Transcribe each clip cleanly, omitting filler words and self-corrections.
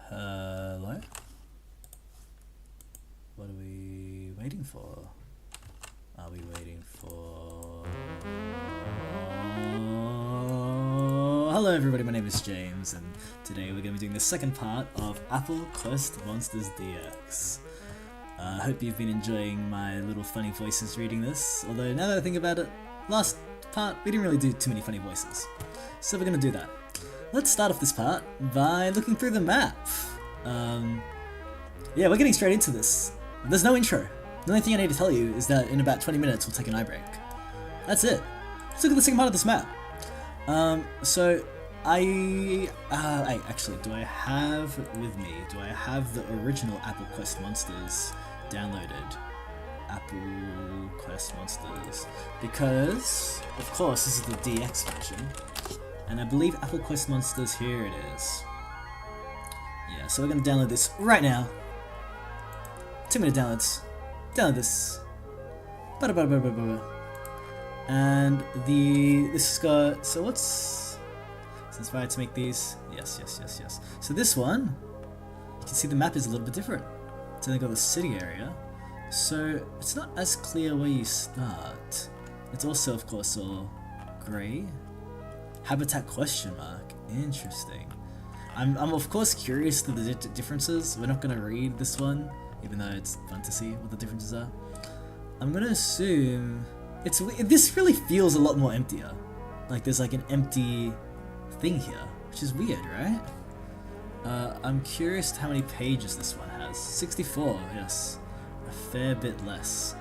Hello? What are we waiting for? Are we waiting for... Hello everybody, my name is James, and today we're going to be doing the second part of Apple Quest Monsters DX. I hope you've been enjoying my little funny voices reading this, although now that I think about it, last part we didn't really do too many funny voices. So we're going to do that. Let's start off this part by looking through the map. Yeah, we're getting straight into this. There's no intro. The only thing I need to tell you is that in about 20 minutes we'll take an eye break. That's it. Let's look at the second part of this map. So actually, do I have with me, do I have the original Apple Quest Monsters downloaded? Apple Quest Monsters. Because, of course, this is the DX version. And I believe Apple Quest Monsters, here it is. Yeah, so we're going to download this right now. 2-minute downloads. Download this. And this has got, so what's, is it inspired to make these? Yes. So this one, you can see the map is a little bit different. It's only got the city area. So it's not as clear where you start. It's also, of course, all grey. Habitat question mark. Interesting. I'm of course curious to the differences. We're not going to read this one, even though it's fun to see what the differences are. I'm going to assume this really feels a lot more emptier. Like there's like an empty thing here, which is weird, right? I'm curious how many pages this one has. 64, yes. A fair bit less.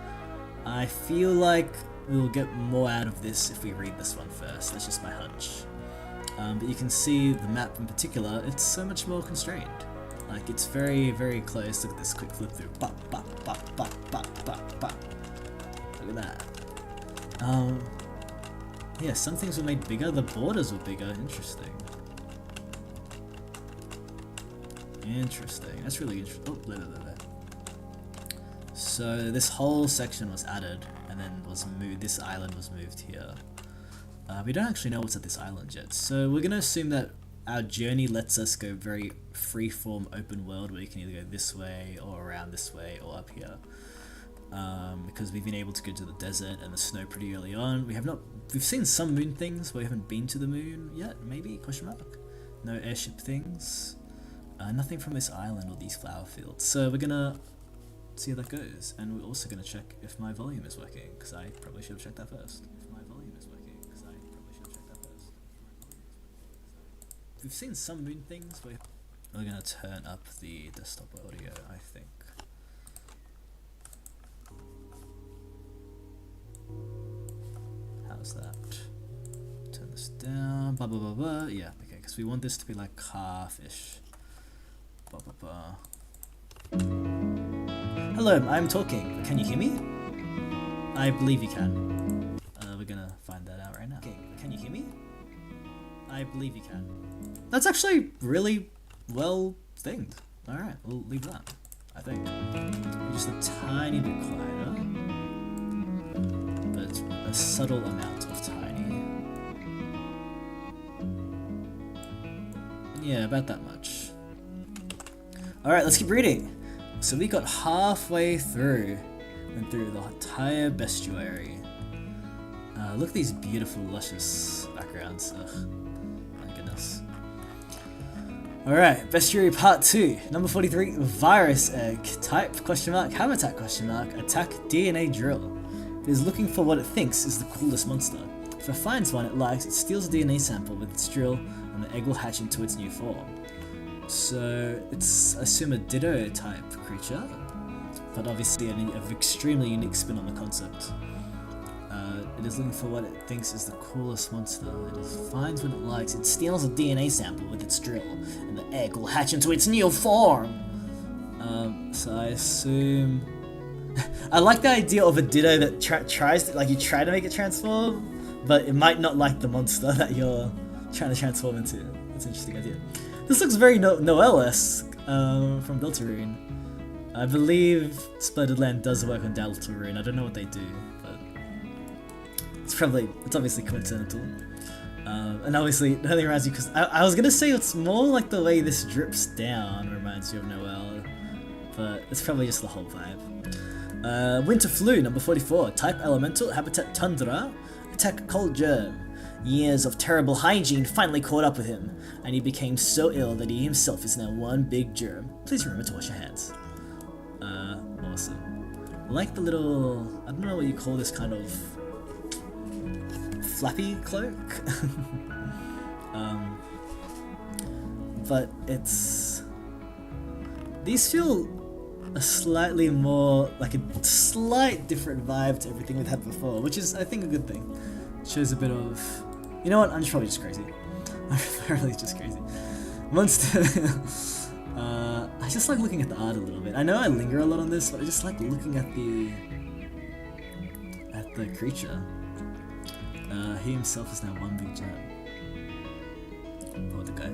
I feel like we'll get more out of this if we read this one first. That's just my hunch. But you can see the map in particular, it's so much more constrained. Like it's very, very close. Look at this quick flip through. Bop, bop, bop, bop, bop, bop, bop. Look at that. Yeah, some things were made bigger. The borders were bigger. Interesting. Interesting. That's really interesting. Oh, there. So this whole section was added, and then was moved. This island was moved here. We don't actually know what's at this island yet, so we're gonna assume that our journey lets us go very free-form open world, where you can either go this way or around this way or up here. Because we've been able to go to the desert and the snow pretty early on. We've seen some moon things, but we haven't been to the moon yet. Maybe? Question mark. No airship things. Nothing from this island or these flower fields. So we're gonna see how that goes, and we're also going to check if my volume is working, because I probably should have checked that first. We've seen some moon things, but we're going to turn up the desktop audio, I think. How's that? Turn this down, blah blah blah blah, yeah, okay, because we want this to be like half-ish. Blah blah blah. Hello, I'm talking. Can you hear me? I believe you can. We're gonna find that out right now. Okay, can you hear me? I believe you can. That's actually really well thinged. Alright, we'll leave that, I think. Just a tiny bit quieter, but a subtle amount of tiny. Yeah, about that much. Alright, let's keep reading. So we got halfway through, went through the entire Bestiary. Look at these beautiful, luscious backgrounds. Ugh, my goodness. Alright, Bestiary Part 2, number 43, Virus Egg, Type, question mark, Habitat, question mark, Attack, DNA Drill. It is looking for what it thinks is the coolest monster. If it finds one it likes, it steals a DNA sample with its drill, and the egg will hatch into its new form. So it's, I assume, a Ditto type creature, but obviously an extremely unique spin on the concept. It is looking for what it thinks is the coolest monster. It finds what it likes. It steals a DNA sample with its drill, and the egg will hatch into its new form. So I assume... I like the idea of a Ditto that tries to, like, you try to make it transform, but it might not like the monster that you're trying to transform into. It's an interesting idea. This looks very Noelle-esque from Deltarune. I believe Splendid Land does work on Deltarune. I don't know what they do, but it's obviously coincidental. And obviously it only reminds you because I was gonna say it's more like the way this drips down reminds you of Noel, but it's probably just the whole vibe. Winter Flu, number 44. Type Elemental, Habitat Tundra, Attack Cold Germ. Years of terrible hygiene finally caught up with him, and he became so ill that he himself is now one big germ. Please remember to wash your hands. Awesome. I like the little, I don't know what you call this kind of flappy cloak. But it's, these feel a slightly more, like a slight different vibe to everything we've had before, which is, I think, a good thing. It shows a bit of, you know what, I'm probably just crazy. I'm probably just crazy. Monster. I just like looking at the art a little bit. I know I linger a lot on this, but I just like looking at the creature. He himself is now one big gem. Poor the guy.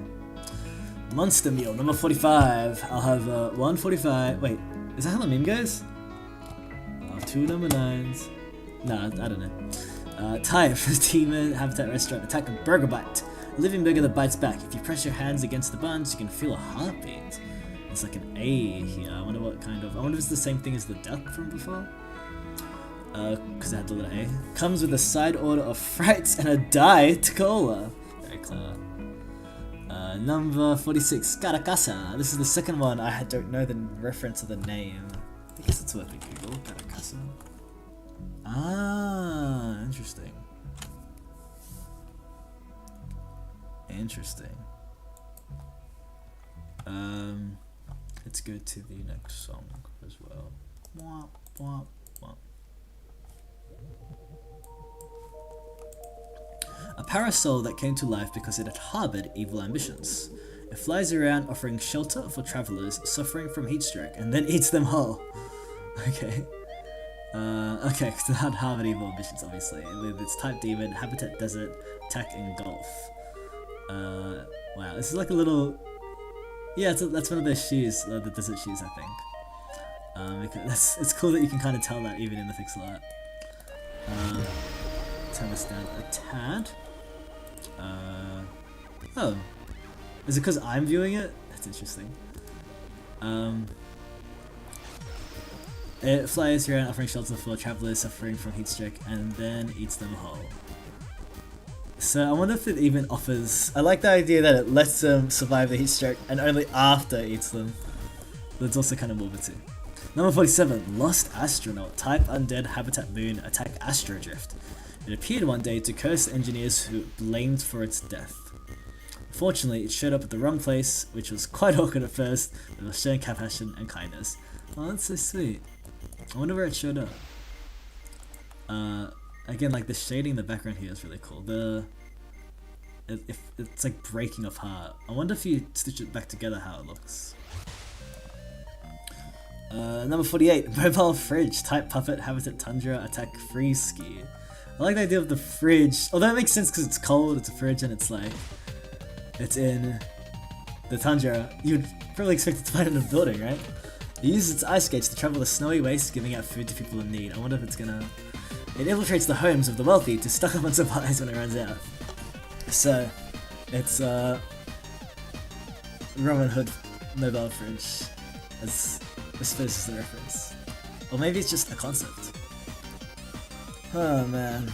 Monster Meal, number 45. I'll have 145. Wait, is that how the meme goes? I'll have 2 number 9s. Nah, I don't know. Type, Demon, Habitat Restaurant, Attack a Burger Bite. A living burger that bites back. If you press your hands against the buns, you can feel a heartbeat. It's like an A here. I wonder what kind of, I wonder if it's the same thing as the duck from before? Because I had the letter A. Comes with a side order of frites and a diet cola. Very clever. Number 46, Caracasa. This is the second one. I don't know the reference of the name. I guess it's worth a Google. Caracasa. Ah, interesting. Interesting. Let's go to the next song as well. Wah, wah, wah. A parasol that came to life because it had harbored evil ambitions. It flies around offering shelter for travelers suffering from heat stroke and then eats them whole. Okay. Okay, because it had harbored evil ambitions, obviously. With its type demon, habitat desert, attack engulf. Wow, this is like a little... Yeah, that's one of those shoes, the desert shoes, I think. Because it's cool that you can kind of tell that even in the pixel art. Turn this down a tad. Oh. Is it because I'm viewing it? That's interesting. It flies around offering shelter for travelers suffering from heat stroke and then eats them whole. So I wonder if it even offers... I like the idea that it lets them survive the heat stroke and only after it eats them. That's also kind of morbid too. Number 47, Lost Astronaut, Type Undead, Habitat Moon, Attack Astrodrift. It appeared one day to curse the engineers who blamed for its death. Fortunately, it showed up at the wrong place, which was quite awkward at first, but it was showing compassion and kindness. Oh, that's so sweet. I wonder where it showed up. Again, like the shading in the background here is really cool. It's like breaking apart. I wonder if you stitch it back together how it looks. Number 48, Mobile Fridge, Type Puppet, Habitat Tundra, Attack Freeze Ski. I like the idea of the fridge, although it makes sense because it's cold, it's a fridge, and it's like, it's in the tundra. You'd probably expect it to find it in a building, right? It uses its ice skates to travel the snowy wastes, giving out food to people in need. I wonder if it's gonna... It infiltrates the homes of the wealthy to stock up on supplies when it runs out. So, it's Robin Hood mobile fridge, as I suppose is the reference. Or maybe it's just a concept. Oh man.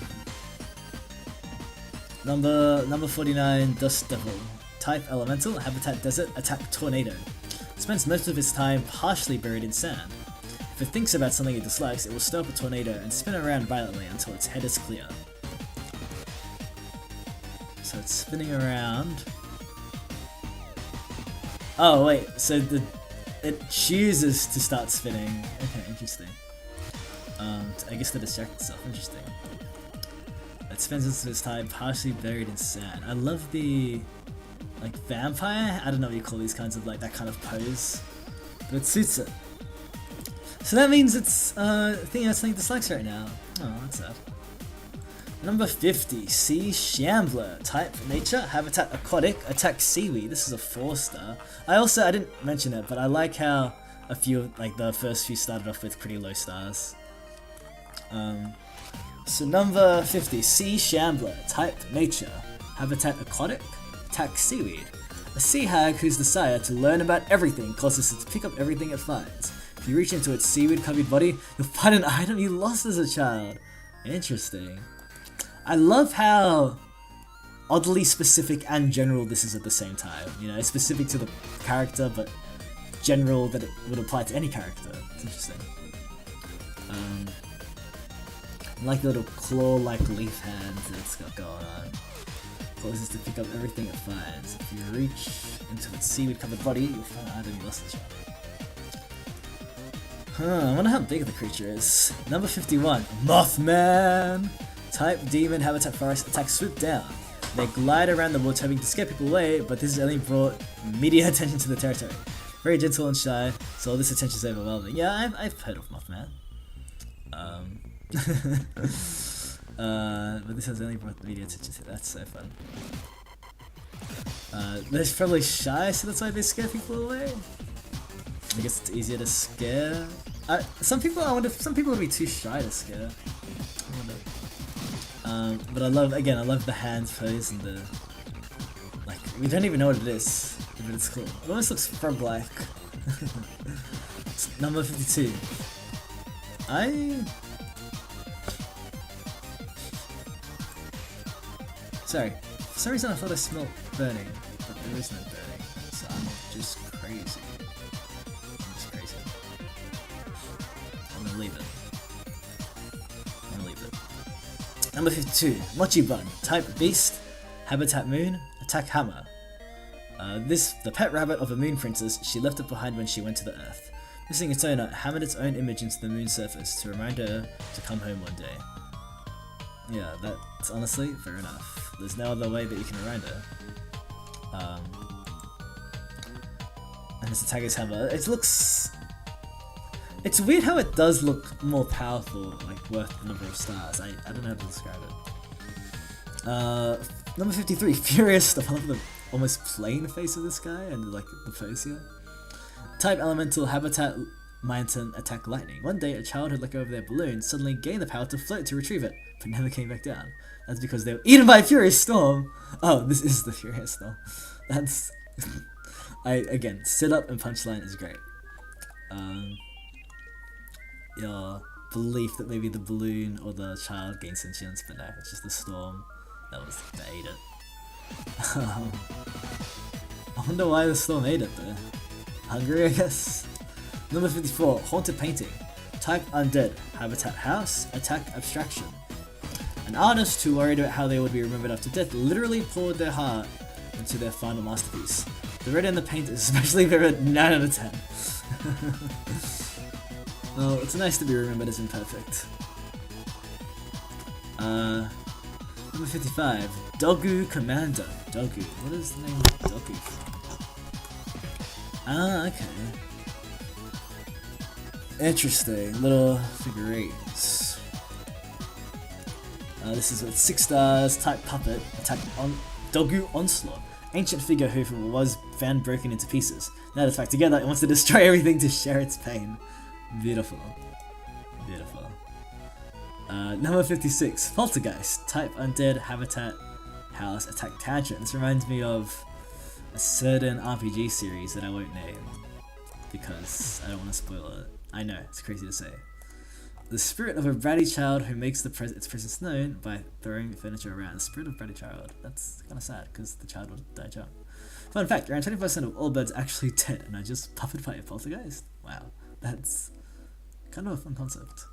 Number 49, Dust Devil. Type Elemental, Habitat Desert, Attack Tornado. It spends most of its time partially buried in sand. If it thinks about something it dislikes, it will stir up a tornado and spin around violently until its head is clear. So it's spinning around. Oh wait, so it chooses to start spinning. Okay, interesting. I guess to distract itself. Interesting. It spends most of its time partially buried in sand. I love the like vampire. I don't know what you call these kinds of like that kind of pose, but it suits it. So that means it's thinking about something it dislikes right now. Oh, that's sad. Number 50, Sea Shambler. Type Nature, Habitat Aquatic, Attack Seaweed. This is a 4-star. I didn't mention it, but I like how a few, like the first few started off with pretty low stars. So number 50, Sea Shambler. Type Nature, Habitat aquatic, attack seaweed. A sea hag whose desire to learn about everything causes it to pick up everything it finds. If you reach into its seaweed-covered body, you'll find an item you lost as a child. Interesting. I love how oddly specific and general this is at the same time. You know, it's specific to the character, but general that it would apply to any character. It's interesting. I like the little claw-like leaf hands that it's got going on. Causes to pick up everything it finds. If you reach into its seaweed-covered body, you'll find an item you lost as a child. I wonder how big the creature is. Number 51, Mothman! Type Demon, Habitat Forest, attack Swoop Down. They glide around the woods hoping to scare people away, but this has only brought media attention to the territory. Very gentle and shy, so all this attention is overwhelming. Yeah, I've heard of Mothman. But this has only brought media attention to it. That's so fun. They're probably shy, so that's why they scare people away. I guess it's easier to scare. Some people, I wonder if some people would be too shy to scare. But I love the hands pose and the, like, we don't even know what it is, but it's cool. It almost looks frog-like. Number 52. Sorry, for some reason I thought I smelled burning, but there is no burning, so I'm just crazy. I'm gonna leave it. Number 52, Mochi Bun, type Beast, Habitat Moon, attack Hammer. The pet rabbit of a moon princess, she left it behind when she went to the earth. Missing its owner, hammered its own image into the moon's surface to remind her to come home one day. Yeah, that's honestly fair enough. There's no other way that you can remind her. And its attack is Hammer. It's weird how it does look more powerful, like worth the number of stars. I don't know how to describe it. Number 53, Furious Stuff. I love the almost plain face of this guy and like the pose here. Type Elemental, Habitat Mountain, attack Lightning. One day, a child who let go of their balloon suddenly gained the power to float to retrieve it, but never came back down. That's because they were eaten by a Furious Storm. Oh, this is the Furious Storm. That's again, sit up and punchline is great. Your belief that maybe the balloon or the child gained sentience, but no, it's just the storm that ate it. I wonder why the storm ate it though. Hungry, I guess. Number 54, Haunted Painting. Type Undead, Habitat House, attack Abstraction. An artist who worried about how they would be remembered after death literally poured their heart into their final masterpiece. The red in the paint is especially vivid, 9 out of 10. Well, it's nice to be remembered as imperfect. Number 55, Dogu Commander. Dogu. What is the name of Dogu from? Ah, okay. Interesting. Little figurines. This is with 6 stars, type Puppet, attack Dogu Onslaught. Ancient figure who was found broken into pieces. Now it's back together, it wants to destroy everything to share its pain. Beautiful. Beautiful. Number 56, Poltergeist. Type Undead, Habitat, House, attack Tantrum. This reminds me of a certain RPG series that I won't name because I don't want to spoil it. I know, it's crazy to say. The spirit of a bratty child who makes its presence known by throwing furniture around. The spirit of bratty child. That's kind of sad because the child would die young. Fun fact, around 20% of all birds are actually dead and are just puppeted by a poltergeist. Wow, that's kind of a fun concept.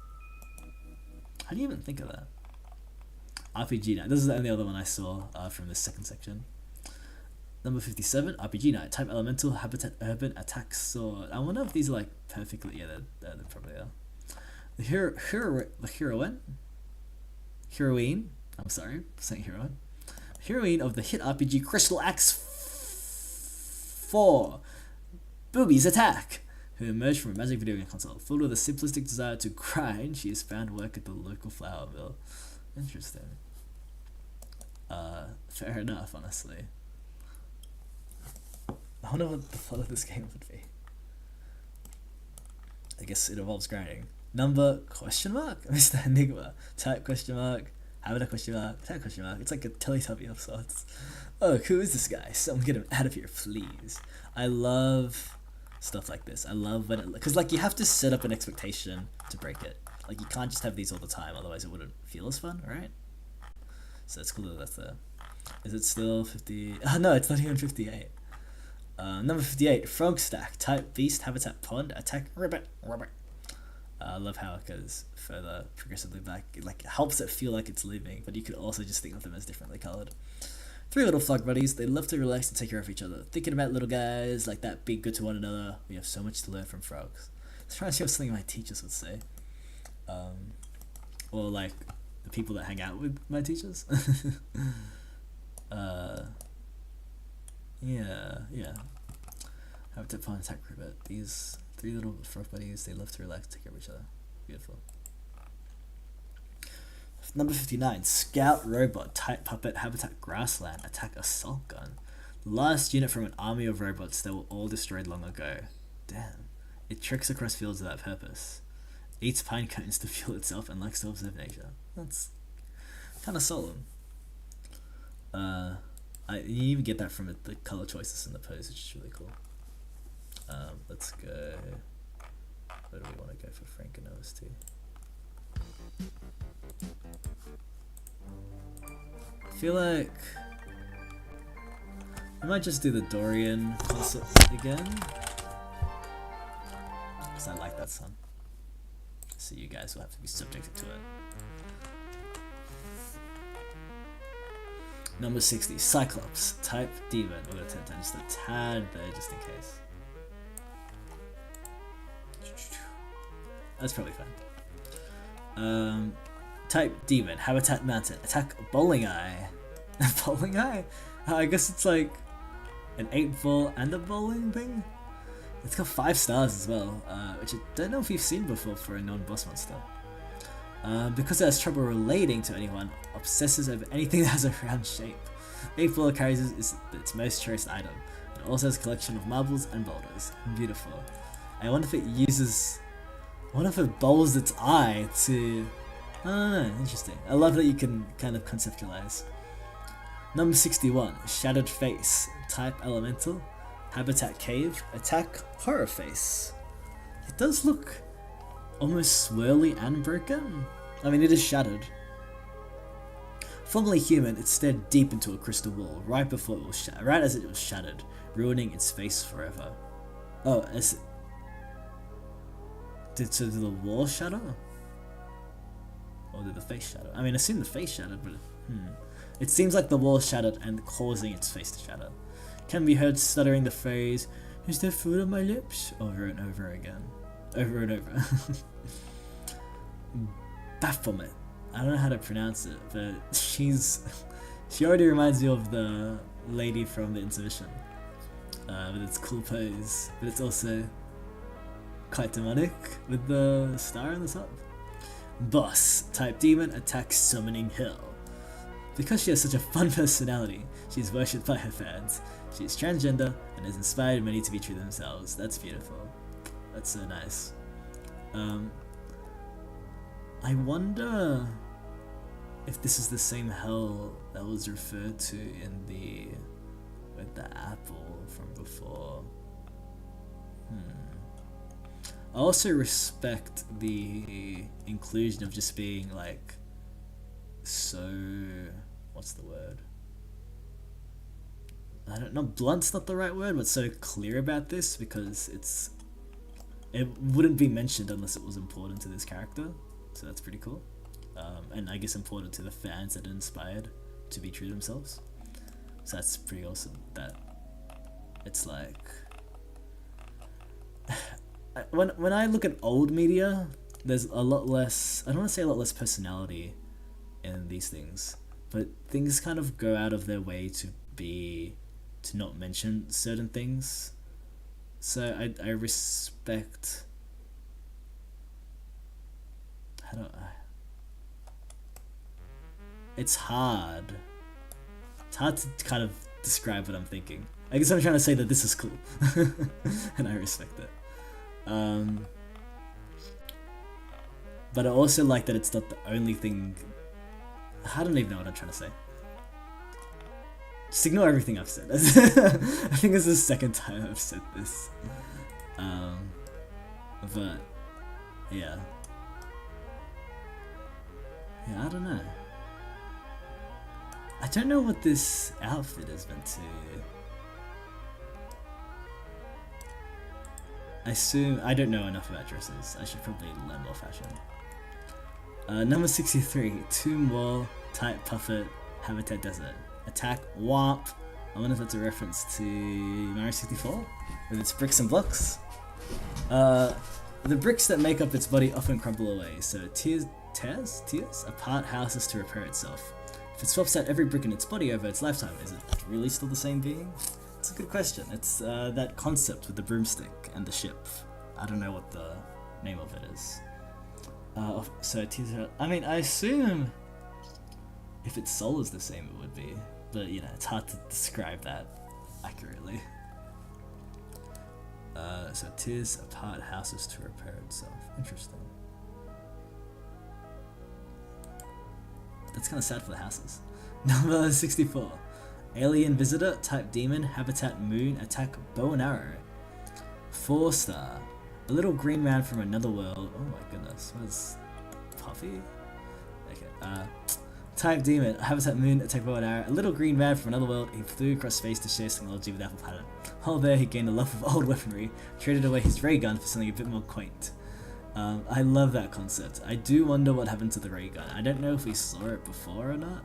How do you even think of that? RPG Night. This is the only other one I saw from this second section. Number 57, RPG Night. Type Elemental, Habitat Urban, attack Sword. I wonder if these are like perfectly. Yeah, they probably are. The heroine. I'm sorry, saying heroine. Heroine of the hit RPG Crystal Axe 4. Boobies Attack. Who emerged from a magic video game console. Full of the simplistic desire to grind, she has found work at the local flour mill. Interesting. Fair enough, honestly. I wonder what the plot of this game would be. I guess it involves grinding. Number question mark? Mr. Enigma. Type question mark. Habitat question mark, attack question mark. It's like a Teletubby of sorts. Oh, who is this guy? Someone get him out of here, please. I love stuff like this. I love when it, because like you have to set up an expectation to break it. Like you can't just have these all the time, otherwise it wouldn't feel as fun, right? So it's cool that that's there. Is it still 50? Oh no, it's not even 58. Number 58, frog stack, type beast, habitat pond, attack rabbit. I love how it goes further progressively back. It like helps it feel like it's living, but you could also just think of them as differently coloured. 3 little frog buddies, they love to relax and take care of each other. Thinking about little guys like that, be good to one another. We have so much to learn from frogs. It's trying to see something my teachers would say. Or like the people that hang out with my teachers. Yeah. Habitat pond, attack rabbit. These 3 little frog buddies, they love to relax, take care of each other. Beautiful. Number 59, scout robot, type puppet, habitat grassland, attack assault gun. The last unit from an army of robots that were all destroyed long ago. Damn. It treks across fields without purpose. Eats pine cones to fuel itself and likes to observe nature. That's kind of solemn. You even get that from the color choices in the pose, which is really cool. Let's go. Where do we want to go for Frank and OST? I feel like I might just do the Dorian concert again, because I like that song. So you guys will have to be subjected to it. Number 60, Cyclops, type demon. We're gonna turn down just a tad there, just in case. That's probably fine. Type demon, habitat mountain, attack bowling eye. Bowling eye? I guess it's like an 8-ball and a bowling thing. It's got 5 stars as well, which I don't know if you've seen before for a non-boss monster. Because it has trouble relating to anyone, obsesses over anything that has a round shape. 8-ball carries is its most cherished item. It also has a collection of marbles and boulders. Beautiful. I wonder if it uses... I wonder if it bowls its eye to... I don't know, interesting. I love that you can kind of conceptualize. Number 61, Shattered Face, type elemental, habitat cave, attack horror face. It does look almost swirly and broken. I mean, it is shattered. Formerly human, it stared deep into a crystal wall right before it was right as it was shattered, ruining its face forever. Oh, did the wall shatter? Or did the face shatter? I mean, I assume the face shattered, but it seems like the wall shattered and causing its face to shatter. Can be heard stuttering the phrase, "Is there food on my lips?" over and over again. Over and over. Baphomet. I don't know how to pronounce it, but she already reminds me of the lady from the Intermission. With its cool pose, but it's also quite demonic with the star on the top. Boss, type demon, attack summoning hill. Because she has such a fun personality, she is worshipped by her fans. She is transgender and has inspired many to be true themselves. That's beautiful. That's so nice. I wonder if this is the same hell that was referred to in with the apple from before. I also respect the inclusion of just being like so, what's the word? I don't know, blunt's not the right word, but so clear about this, because it wouldn't be mentioned unless it was important to this character, so that's pretty cool. And I guess important to the fans that are inspired to be true to themselves. So that's pretty awesome that it's like... when I look at old media, there's a lot less, I don't want to say a lot less personality in these things, but things kind of go out of their way to not mention certain things. So I respect... It's hard to kind of describe what I'm thinking. I guess I'm trying to say that this is cool, and I respect it. But I also like that it's not the only thing. I don't even know what I'm trying to say. Just ignore everything I've said. I think this is the second time I've said this. But yeah. Yeah, I don't know. I don't know what this outfit is meant to. I assume I don't know enough about dresses. I should probably learn more fashion. Number 63, Tomb Wall, Type Puffet, Habitat Desert. Attack Womp. I wonder if that's a reference to Mario 64 with its bricks and blocks. The bricks that make up its body often crumble away, so tears apart houses to repair itself. If it swaps out every brick in its body over its lifetime, is it really still the same being? It's a good question. It's that concept with the broomstick and the ship. I don't know what the name of it is. So tears out. I mean, I assume if its soul is the same, it would be. But, you know, it's hard to describe that accurately. So tears apart houses to repair itself. Interesting. That's kind of sad for the houses. Number 64. Alien Visitor, Type Demon, Habitat Moon, Attack Bow and Arrow. 4-star. A little green man from another world. Oh my goodness. What is Puffy? Okay. Type Demon, Habitat Moon, Attack Bow and Arrow. A little green man from another world. He flew across space to share technology with Apple Planet. While there, he gained a love of old weaponry, traded away his ray gun for something a bit more quaint. I love that concept. I do wonder what happened to the ray gun. I don't know if we saw it before or not.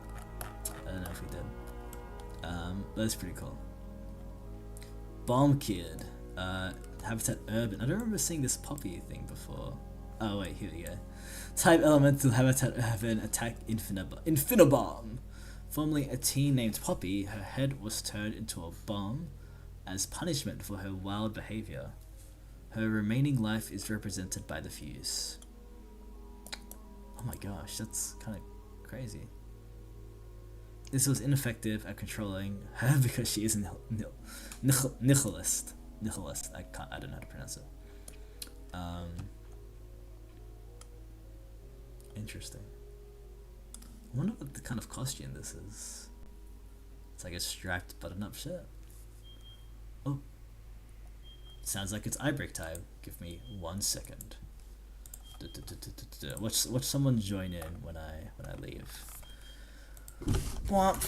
I don't know if we did. That's pretty cool. Bomb Kid, Habitat Urban. I don't remember seeing this poppy thing before. Oh wait, here we go. Type Elemental, Habitat Urban, Attack Infinibomb. Formerly a teen named Poppy, her head was turned into a bomb as punishment for her wild behavior. Her remaining life is represented by the fuse. Oh my gosh, that's kind of crazy. This was ineffective at controlling her because she is a nihilist. Nihilist. I don't know how to pronounce it. Interesting. I wonder what the kind of costume this is. It's like a striped button-up shirt. Oh. Sounds like it's eye break time. Give me 1 second. Watch someone join in when I leave. Womp.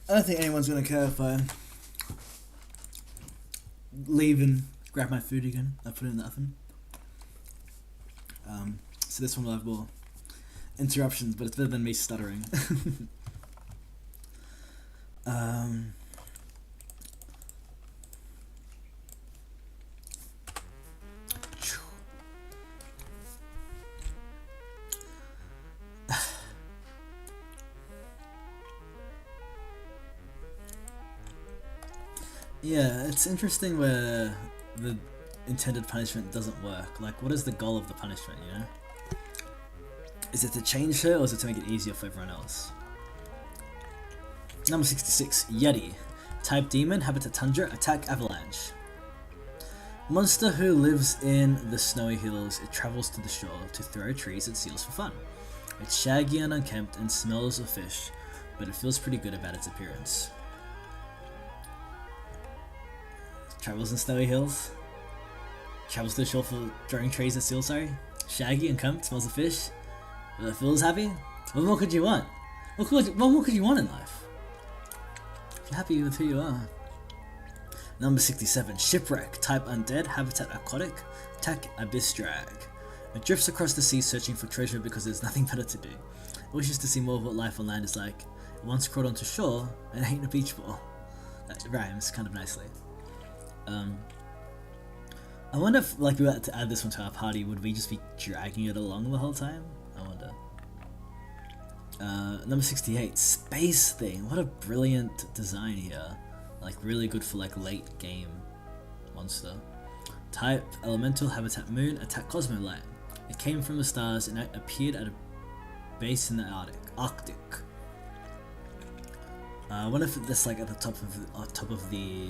I don't think anyone's gonna care if I leave and grab my food again. I put it in the oven. So this one will have more interruptions, but it's better than me stuttering. Yeah, it's interesting where the intended punishment doesn't work. Like, what is the goal of the punishment, you know? Is it to change her, or is it to make it easier for everyone else? Number 66, Yeti. Type Demon, Habitat Tundra, Attack Avalanche. Monster who lives in the snowy hills. It travels to the shore to throw trees at seals for fun. It's shaggy and unkempt and smells of fish, but it feels pretty good about its appearance. Travels in snowy hills. Travels to the shore for throwing trees at seals, sorry. Shaggy and unkempt, smells of fish, but it feels happy. What more could you want? What more could you want in life? If you're happy with who you are. Number 67. Shipwreck. Type undead. Habitat aquatic. Attack abyss drag. It drifts across the sea searching for treasure because there's nothing better to do. It wishes to see more of what life on land is like. It once crawled onto shore and ate a beach ball. That rhymes kind of nicely. I wonder if, like, we were to add this one to our party, would we just be dragging it along the whole time? I wonder. Number 68. Space thing. What a brilliant design here. Like, really good for, like, late game monster. Type elemental. Habitat moon. Attack cosmolight. It came from the stars and it appeared at a base in the Arctic. I wonder if that's like at the top of the.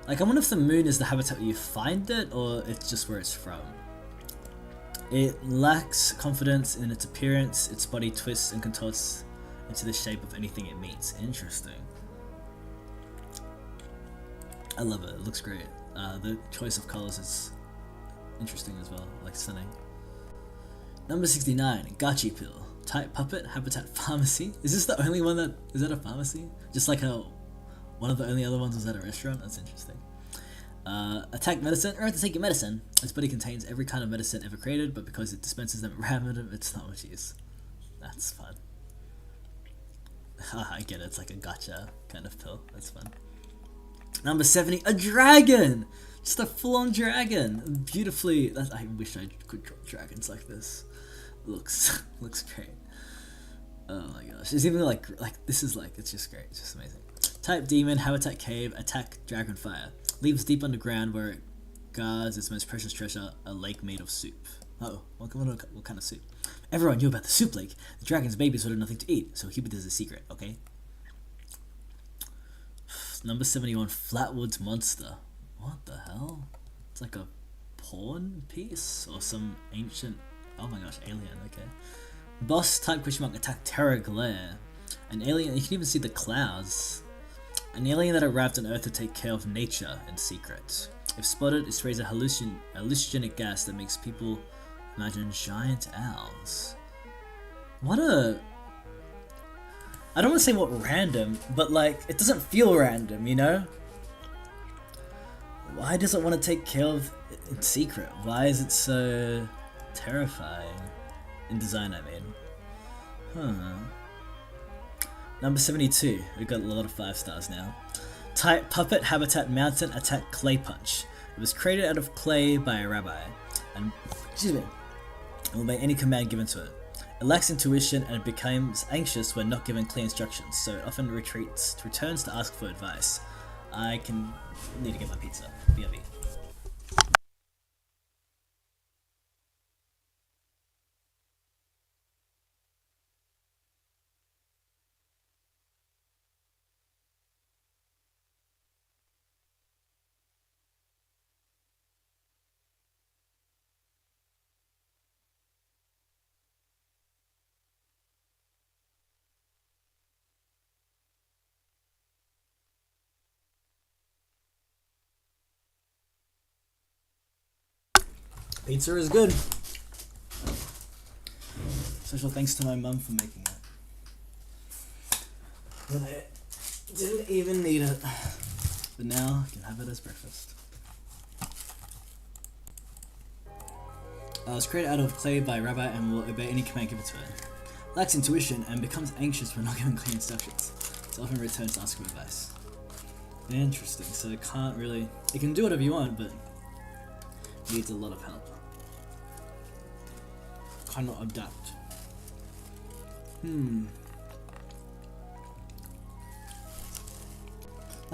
Like, I wonder if the moon is the habitat where you find it, or it's just where it's from. It lacks confidence in its appearance. Its body twists and contorts into the shape of anything it meets. Interesting. I love it. It looks great. The choice of colors is interesting as well. Like, stunning. Number 69. Gachi pill. Type puppet. Habitat pharmacy. Is this the only one that is at a pharmacy? Just like how one of the only other ones was at a restaurant? That's interesting. Attack medicine. Or to take your medicine. Its body contains every kind of medicine ever created, but because it dispenses them at random, it's not much use. That's fun. I get it. It's like a gotcha kind of pill. That's fun. Number 70. A dragon! Just a full-on dragon! Beautifully. I wish I could draw dragons like this. Looks great. Oh my gosh. It's even like this is like, it's just great. It's just amazing. Type demon. Habitat cave. Attack dragonfire. Lives deep underground where it guards its most precious treasure, a lake made of soup. Uh-oh. What kind of soup? Everyone knew about the soup lake. The dragon's babies would have nothing to eat, so keep it as a secret, okay? Number 71. Flatwoods monster. What the hell? It's like a porn piece or some ancient. Oh my gosh, alien. Okay. Boss type question mark attack terror glare. An alien. You can even see the clouds. An alien that arrived on Earth to take care of nature in secret. If spotted, it sprays a hallucinogenic gas that makes people imagine giant owls. What a. I don't want to say what random, but like, it doesn't feel random, you know? Why does it want to take care of it in secret? Why is it so terrifying? In design, I mean. Number 72. We've got a lot of 5 stars now. Type puppet. Habitat mountain. Attack clay punch. It was created out of clay by a rabbi. And, excuse me, it will obey any command given to it. It lacks intuition and it becomes anxious when not given clear instructions, so it often returns to ask for advice. I need to get my pizza. BRB. Pizza is good. Special thanks to my mum for making it. But I didn't even need it. But now I can have it as breakfast. It was created out of clay by a rabbi and will obey any command given to it. Lacks intuition and becomes anxious when not given clear instructions. So often returns to ask for advice. Interesting. So it can't really. It can do whatever you want, but needs a lot of help. Cannot adapt. Number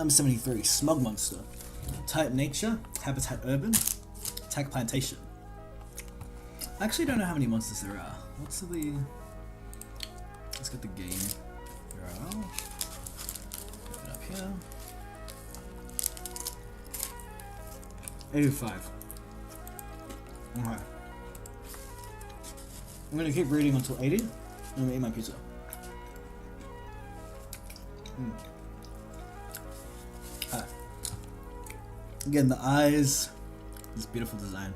73. Smog monster. Type nature. Habitat urban. Attack plantation. I actually don't know how many monsters there are. What's the? Let's get the game. Open up here. 85. Okay. I'm gonna keep reading until 80. I'm gonna eat my pizza. Again, the eyes, this beautiful design.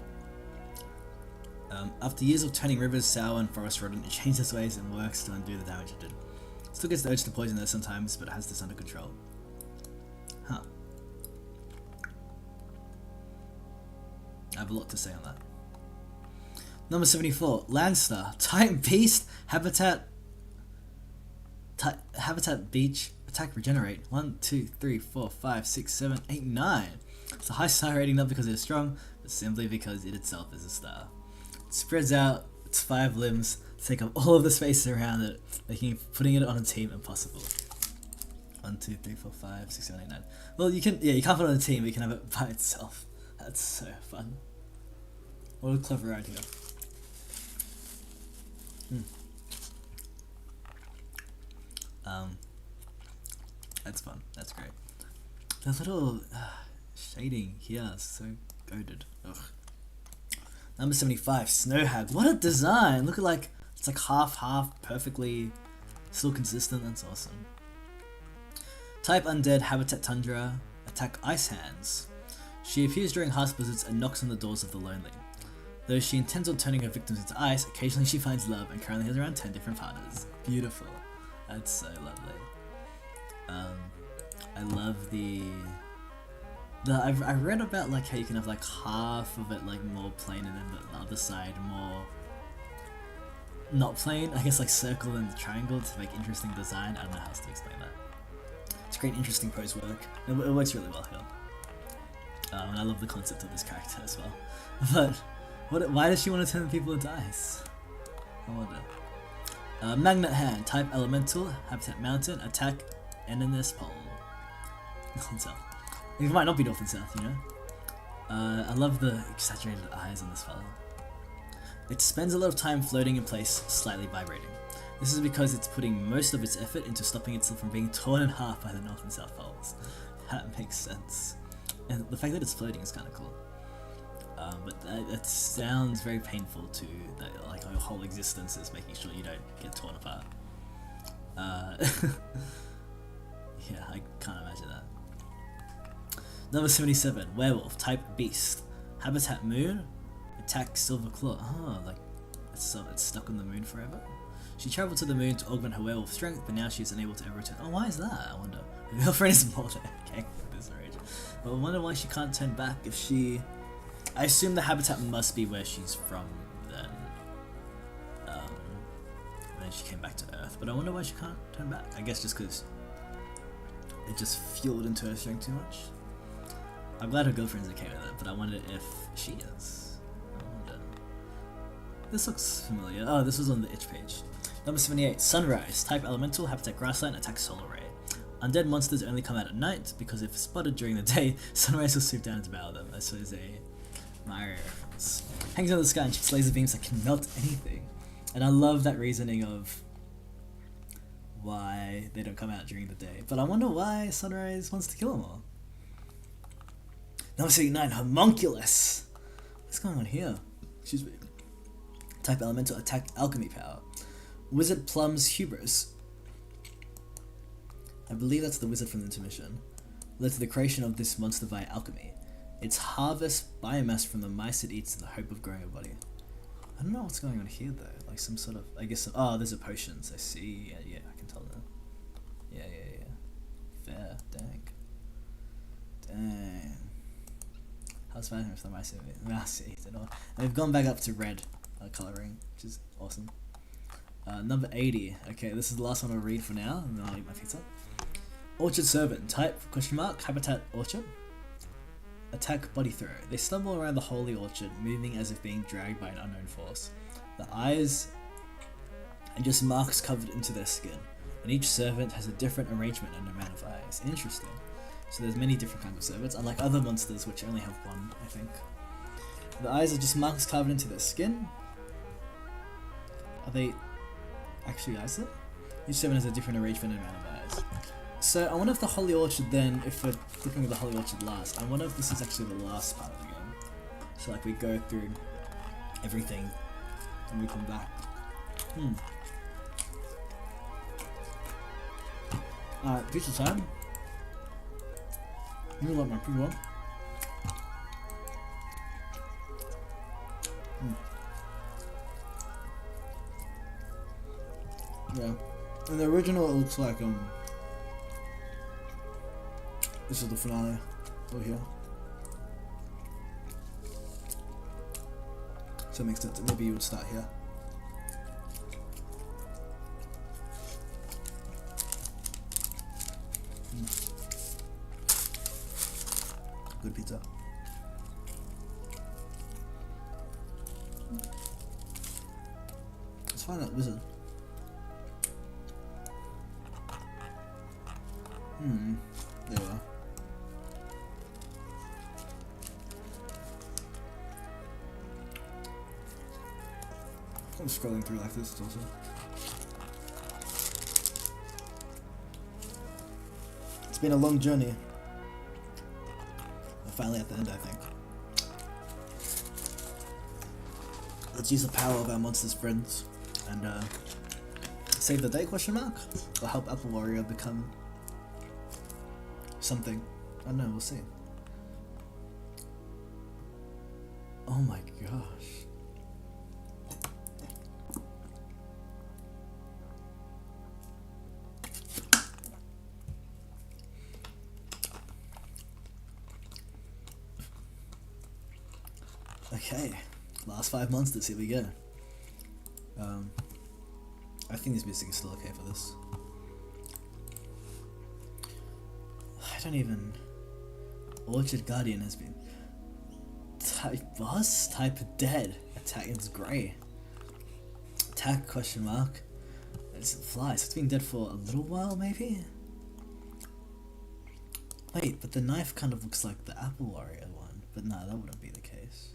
After years of turning rivers sour and forest rodent, it changed its ways and works to undo the damage it did. Still gets the urge to poison it sometimes, but it has this under control. Huh. I have a lot to say on that. Number 74, Landstar, Type Beast, Habitat Beach, Attack Regenerate. 1, 2, 3, 4, 5, 6, 7, 8, 9. It's a high star rating not because it is strong, but simply because it itself is a star. It spreads out its 5 limbs to take up all of the space around it, making putting it on a team impossible. 1, 2, 3, 4, 5, 6, 7, 8, 9. Well, you can't put it on a team, but you can have it by itself. That's so fun. What a clever idea. That's fun. That's great. The little shading here is so goated. Ugh. Number 75, Snow Hag. What a design! Look at it's like half, perfectly, still consistent. That's awesome. Type Undead, Habitat Tundra, Attack Ice Hands. She appears during harsh blizzards and knocks on the doors of the lonely. Though she intends on turning her victims into ice, occasionally she finds love and currently has around 10 different partners. Beautiful. That's so lovely. I love I read about how you can have half of it more plain and then the other side more not plain, I guess circle and triangle to make interesting design. I don't know how else to explain that. It's great interesting pose work. It works really well here. And I love the concept of this character as well. But why does she want to turn people into ice? I wonder. Magnet Hand, Type Elemental, Habitat Mountain, Attack Enemies Pole. North and South. It might not be North and South, you know? I love the exaggerated eyes on this fellow. It spends a lot of time floating in place, slightly vibrating. This is because it's putting most of its effort into stopping itself from being torn in half by the North and South poles. That makes sense. And the fact that it's floating is kind of cool. But that sounds very painful to your whole existence is making sure you don't get torn apart. Yeah, I can't imagine that. Number 77, Werewolf, Type Beast, Habitat Moon, Attack Silver Claw. Oh, it's stuck on the moon forever. She travelled to the moon to augment her werewolf strength, but now she is unable to ever return. Oh, why is that? I wonder. Her girlfriend is more than okay with this rage. But I wonder why she can't turn back if she. I assume the habitat must be where she's from then. And then she came back to Earth. But I wonder why she can't turn back. I guess just because it just fueled into her strength too much. I'm glad her girlfriend's okay with it, but I wonder if she is. I wonder. This looks familiar. Oh, this was on the itch page. Number 78, Sunrise, Type Elemental, Habitat Grassland, Attack Solar Ray. Undead monsters only come out at night, because if spotted during the day, Sunrise will swoop down and devour them. This is a Mario reference. Hangs out of the sky and shoots laser beams that can melt anything. And I love that reasoning of why they don't come out during the day. But I wonder why Sunrise wants to kill them all. Number 79, Homunculus. What's going on here? Excuse me. Type Elemental, Attack Alchemy Power. Wizard Plum's Hubris. I believe that's the wizard from the intermission. Led to the creation of this monster via alchemy. It's harvests biomass from the mice it eats in the hope of growing a body. I don't know what's going on here though. Like some sort of, I guess, oh, there's a potions. I see. Yeah, I can tell now. Yeah. Fair. Dang. How's fine if the mice eat it all? And we've gone back up to red colouring, which is awesome. Number 80. Okay, this is the last one I'll read for now, and then I'll eat my pizza. Orchard Servant. Type, ? Habitat Orchard. Attack Body Throw. They stumble around the holy orchard, moving as if being dragged by an unknown force. The eyes are just marks covered into their skin, and each servant has a different arrangement and amount of eyes. Interesting. So there's many different kinds of servants, unlike other monsters which only have one, I think. The eyes are just marks carved into their skin. Are they actually eyes though? Each servant has a different arrangement and amount of eyes. So I wonder if the Holy Orchard then, if we're looking at the Holy Orchard last, I wonder if this is actually the last part of the game. So like we go through everything and we come back. Alright, pizza time. You like my pretty one. Yeah. In the original it looks like this is the finale over here. So it makes sense. Maybe you would start here. Good pizza. Let's find that wizard. There we are. I'm scrolling through like this also. It's been a long journey. We're finally at the end, I think. Let's use the power of our monster's friends and save the day, question mark? Or help Apple Warrior become something. I don't know, we'll see. Oh my gosh. Okay, last 5 monsters, here we go. I think this music is still okay for this. I don't even... Orchard Guardian has been... Type boss? Type dead. Attack is grey. Attack question mark. It's flies. It's been dead for a little while maybe? Wait, but the knife kind of looks like the Apple Warrior one. But nah, that wouldn't be the case.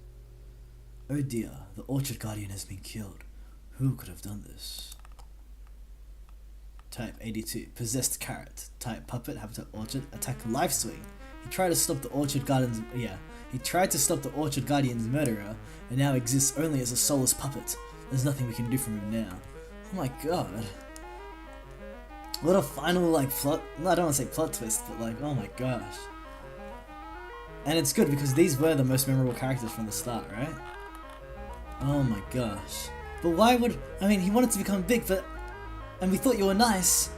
Oh dear, the Orchard Guardian has been killed. Who could have done this? Type 82. Possessed carrot. Type puppet. Habitat orchard. Attack life swing. He tried to stop the Orchard Guardian's... Yeah. He tried to stop the Orchard Guardian's murderer and now exists only as a soulless puppet. There's nothing we can do from him now. Oh my god. What a final like plot... No, I don't want to say plot twist, but like, oh my gosh. And it's good because these were the most memorable characters from the start, right? Oh my gosh. But why would... I mean, he wanted to become big, but... And we thought you were nice.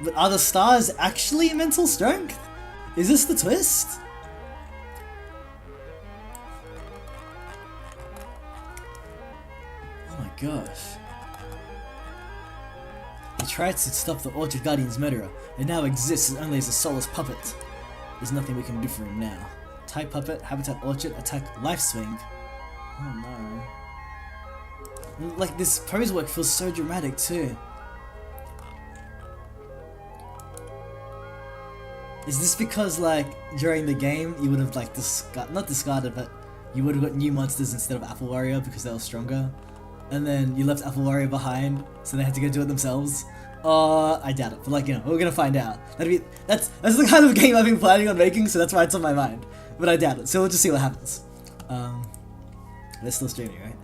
But are the stars actually mental strength? Is this the twist? Oh my gosh. He tried to stop the Orchard Guardian's murderer, and now exists only as a soulless puppet. There's nothing we can do for him now. Type puppet, habitat orchard, attack life swing. Oh no. Like, this pose work feels so dramatic too. Is this because, like, during the game, you would have, like, not discarded, but you would have got new monsters instead of Apple Warrior because they were stronger? And then you left Apple Warrior behind, so they had to go do it themselves? I doubt it, but, like, you know, we're gonna find out. That's the kind of game I've been planning on making, so that's why it's on my mind. But I doubt it, so we'll just see what happens. They're still streaming, right?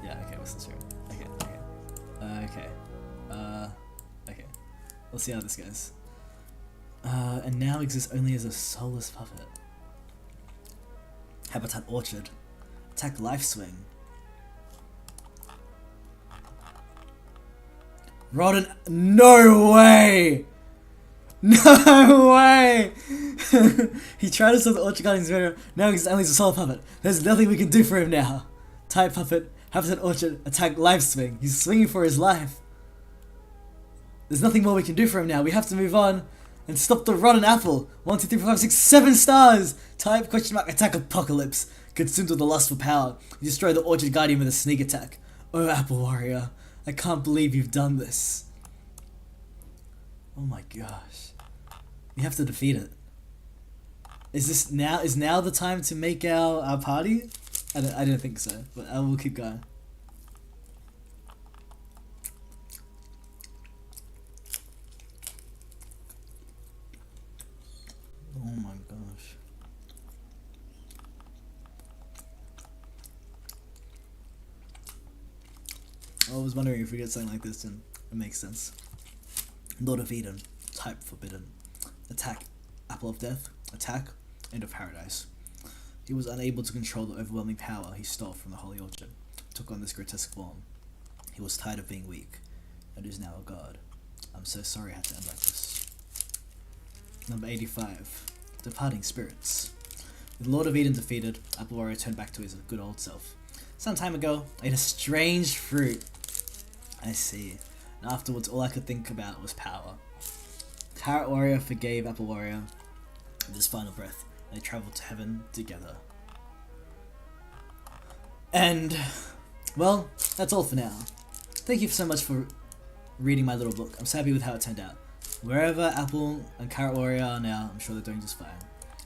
Yeah, okay, we're still streaming. Okay. We'll see how this goes. And now exists only as a soulless puppet. Habitat orchard. Attack life swing. Rodden. No way! No way! He tried to stop the Orchard Guardian's murder. Now exists only as a soulless puppet. There's nothing we can do for him now. Type puppet. Habitat orchard. Attack life swing. He's swinging for his life. There's nothing more we can do for him now. We have to move on and stop the rotten apple. 1, 2, 3, 4, 5, 6, 7 stars. Type question mark attack apocalypse. Consumed with the lust for power. You destroy the Orchard Guardian with a sneak attack. Oh, Apple Warrior. I can't believe you've done this. Oh my gosh. You have to defeat it. Is now the time to make our party? I don't think so, but I will keep going. Oh my gosh. I was wondering if we get something like this, and it makes sense. Lord of Eden, type forbidden. Attack, apple of death. Attack, end of paradise. He was unable to control the overwhelming power he stole from the Holy Orchard. Took on this grotesque form. He was tired of being weak, and is now a god. I'm so sorry I had to end like this. Number 85. Departing Spirits. With Lord of Eden defeated, Apple Warrior turned back to his good old self. Some time ago, I ate a strange fruit. I see. And afterwards, all I could think about was power. Carrot Warrior forgave Apple Warrior with his final breath. They travelled to heaven together. And, well, that's all for now. Thank you so much for reading my little book. I'm so happy with how it turned out. Wherever Apple and Carrot Warrior are now, I'm sure they're doing just fine.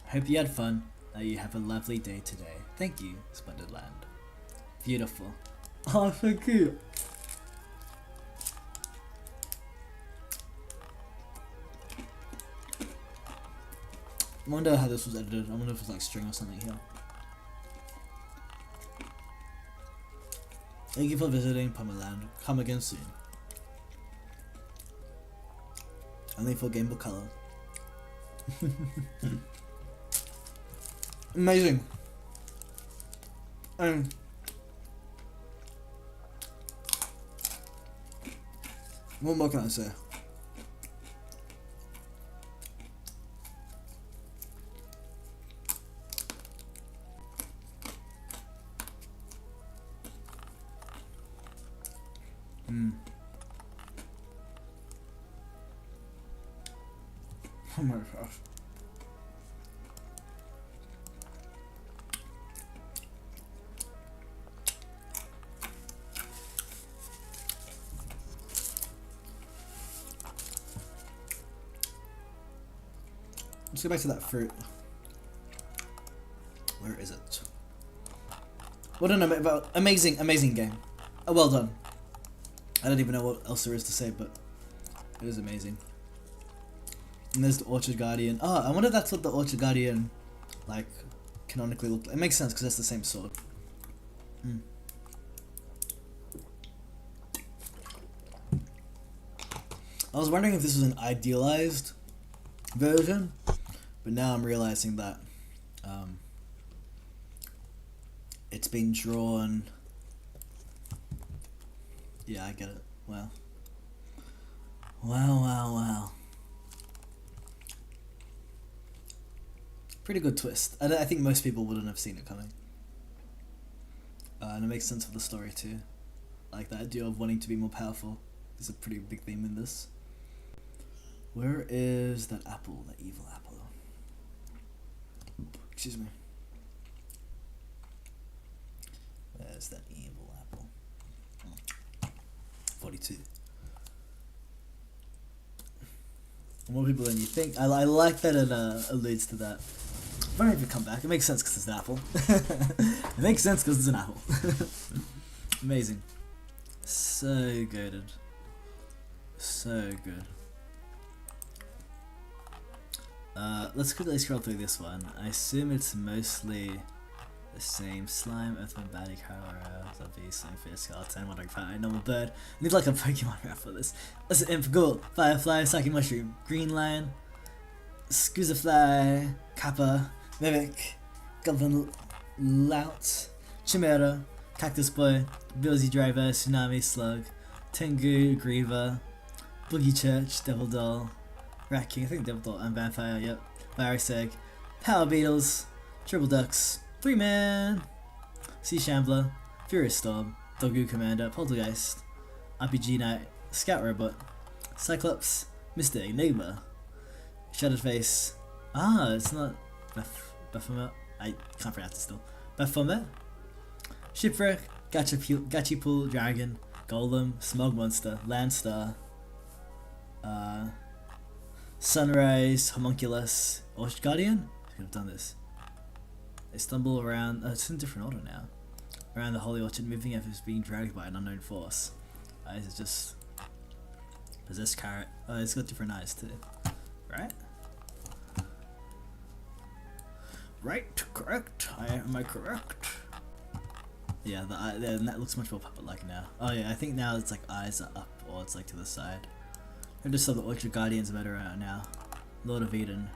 I hope you had fun. That you have a lovely day today. Thank you, Splendid Land. Beautiful. Oh, thank you. I wonder how this was edited. I wonder if it's like string or something here. Thank you for visiting Pomerland. Come again soon. Only for Game Boy Color. Amazing. What more can I say? Oh my gosh. Let's go back to that fruit. Where is it? What an amazing game. Oh, well done. I don't even know what else there is to say, but it was amazing. And there's the Orchard Guardian. Oh, I wonder if that's what the Orchard Guardian, like, canonically looked like. It makes sense because that's the same sword. I was wondering if this was an idealized version, but now I'm realizing that it's been drawn. Yeah, I get it. Wow. Wow. Pretty good twist. I think most people wouldn't have seen it coming. And it makes sense for the story too. Like the idea of wanting to be more powerful is a pretty big theme in this. Where is that apple? That evil apple. Excuse me. Where's that evil apple? 42. More people than you think. I like that it alludes to that. Why don't even come back? It makes sense because it's an apple. It makes sense because it's an apple. Amazing. So good. So good. Let's quickly scroll through this one. I assume it's mostly the same. Slime, Earthworm, Batty, Carrara, Zombie, Slingfish, Skeleton, Wandering Fire, Normal Bird. I need like a Pokemon rap for this. That's an Imp, Ghoul, Firefly, Psychic Mushroom, Green Lion, Scoozafly, Kappa, Mimic, Goblin Lout, Chimera, Cactus Boy, Billsy Driver, Tsunami Slug, Tengu, Griever, Boogie Church, Devil Doll, Rat King, I think Devil Doll, and Vampire, yep, Virus Egg, Power Beetles, Triple Ducks, 3-Man, Sea Shambler, Furious Storm, Dogu Commander, Poltergeist, RPG Knight, Scout Robot, Cyclops, Mr. Enigma, Shattered Face, it's not Baphomet, I can't pronounce it still, Baphomet, Shipwreck, Gachipool, Dragon, Golem, Smog Monster, Landstar, Sunrise, Homunculus, Orchard Guardian? I could have done this. They stumble around, it's in a different order now, around the Holy Orchard, moving as if being dragged by an unknown force. Eyes are just possessed carrot. Oh, it's got different eyes too. Right? Right, correct. Am I correct? Yeah, that looks much more puppet-like now. Oh yeah, I think now it's like eyes are up or it's like to the side. I just saw the Orchard Guardian's better out now. Lord of Eden.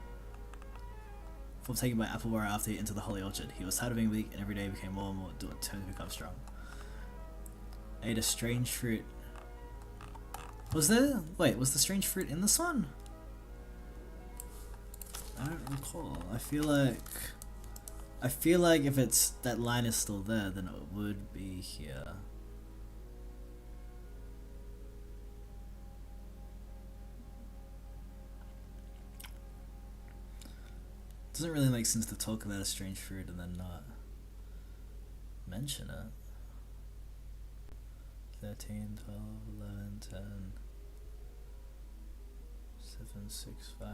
Form taken by Appleborough after he entered the Holy Orchard. He was tired of being weak and every day became more and more determined to become strong. Ate a strange fruit. Was there? Wait, was the strange fruit in this one? I don't recall. I feel like if it's that line is still there, then it would be here. Doesn't really make sense to talk about a strange fruit and then not mention it. 13, 12, 11, 10, 7, 6, 5,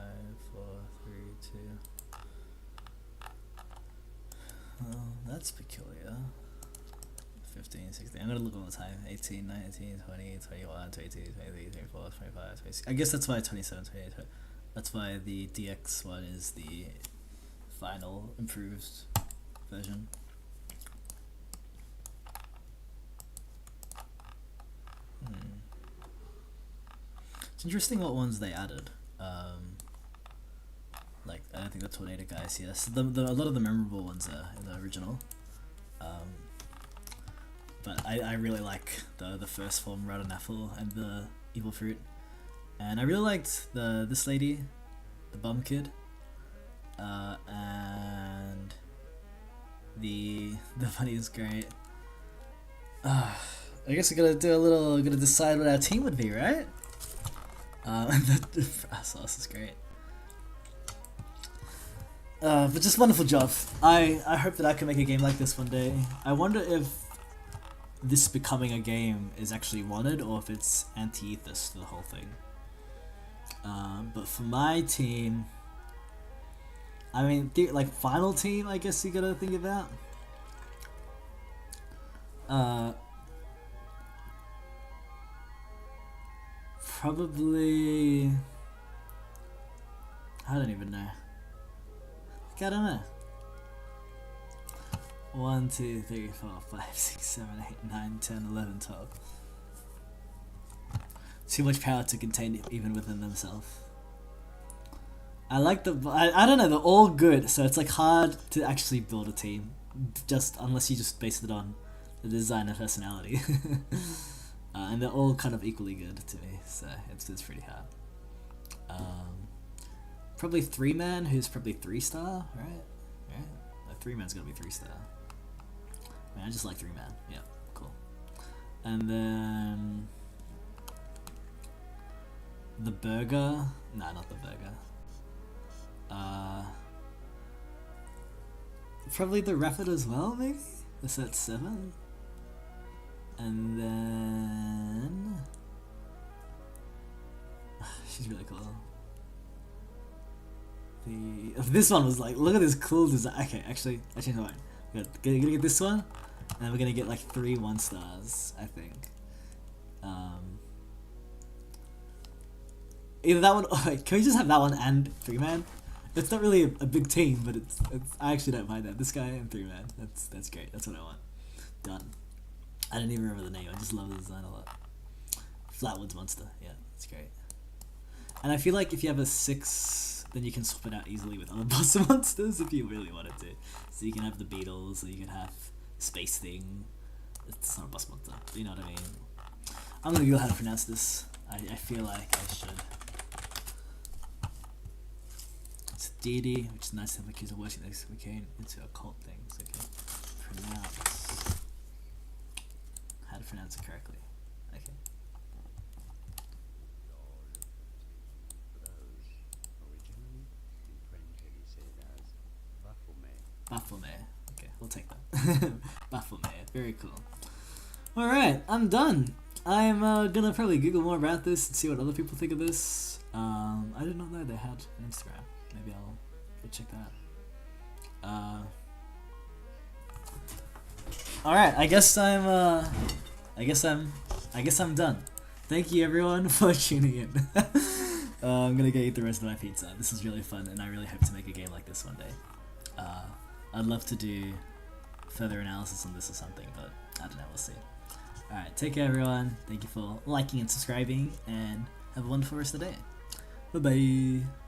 4, 3, 2. Oh, that's peculiar. 15, 16. I'm gonna look all the time. 18, 19, 20, 21, 22, 23, 24, 25, 26. I guess that's why 27, 28. That's why the DX one is the final improved version. It's interesting what ones they added. Like I don't think the tornado guys. Yes, a lot of the memorable ones are in the original. But I really like the first form, Radanaffle, and the evil fruit, and I really liked this lady, the bum kid, and the bunny is great. I guess we're gonna decide what our team would be, right? The sauce is great. But just wonderful job. I hope that I can make a game like this one day. I wonder if this becoming a game is actually wanted or if it's anti-ethos to the whole thing. But for my team, I mean, like final team, I guess you gotta think about. Probably, I don't even know. I don't know. 1, 2, 3, 4, 5, 6, 7, 8, 9, 10, 11, 12. Too much power to contain even within themselves. I like I don't know, they're all good, so it's like hard to actually build a team, just unless you just base it on the design and personality. And they're all kind of equally good to me, so it's pretty hard. Probably 3-man, who's probably 3-star, right? Like 3-man's gonna be 3-star. I mean, I just like 3-man. Yeah, cool. And then the burger. Nah, not the burger. Probably the Rapid as well, maybe? That's at 7. And then she's really cool. This one was like, look at this cool design. Okay, actually, I changed my mind. We're gonna get this one, and then we're gonna get like 3 1-stars, I think. Either that one. Oh, wait, can we just have that one and 3-man? It's not really a big team, but it's. I actually don't mind that. This guy and 3-man. That's great. That's what I want. Done. I don't even remember the name. I just love the design a lot. Flatwoods Monster. Yeah, that's great. And I feel like if you have a 6, then you can swap it out easily with other boss monsters if you really wanted to. So you can have the Beetles, or you can have Space Thing. It's not a boss monster, but you know what I mean. I'm gonna Google how to pronounce this. I feel like I should. It's deity, which is nice to have accused of worshiping this became into occult things. Okay, pronounce. How to pronounce it correctly. Okay. Baphomet. Okay, we'll take that. Baphomet. Very cool. Alright, I'm done. I'm gonna probably Google more about this and see what other people think of this. I did not know they had an Instagram. Maybe I'll go check that out. Alright, I guess I'm done. Thank you everyone for tuning in. I'm gonna go eat the rest of my pizza. This was really fun and I really hope to make a game like this one day. I'd love to do further analysis on this or something, but I don't know, we'll see. Alright, take care everyone, thank you for liking and subscribing, and have a wonderful rest of the day. Bye bye!